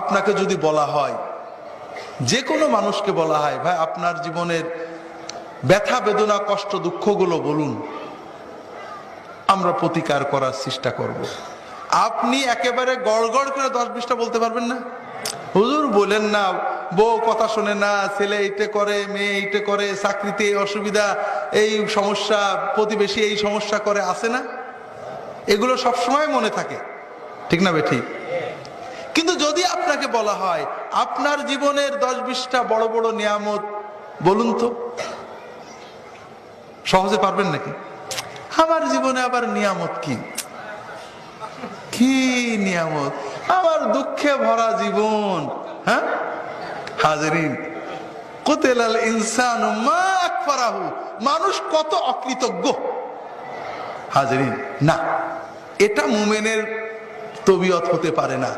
আপনাকে যদি বলা হয়, যে কোনো মানুষকে বলা হয়, ভাই আপনার জীবনের ব্যথা বেদনা কষ্ট দুঃখগুলো বলুন, আমরা প্রতিকার করার চেষ্টা করব। আপনি একেবারে গড়গড় করে 10-20টা বলতে পারবেন না? হুজুর বলেন না, বউ কথা শোনে না, ছেলে এইটা করে, মেয়ে এইটা করে, চাকরিতে এই অসুবিধা, এই সমস্যা, প্রতিবেশী এই সমস্যা করে, আছে না? এগুলো সবসময় মনে থাকে, ঠিক না বেঠিক? কিন্তু যদি আপনাকে বলা হয় আপনার জীবনের 10-20টা বড় বড় নিয়ামত বলুন তো, সহজে পারবেন নাকি? আমার জীবনে আবার নিয়ামত কি? কি নিয়ামত? আমার দুঃখে ভরা জীবন। হ্যাঁ হাজরিন, কুতিলাল ইনসানু মা আকফারাহু, মানুষ কত অকৃতজ্ঞ। হাজরিন, না, এটা মুমিনের তবিয়ত হতে পারে না।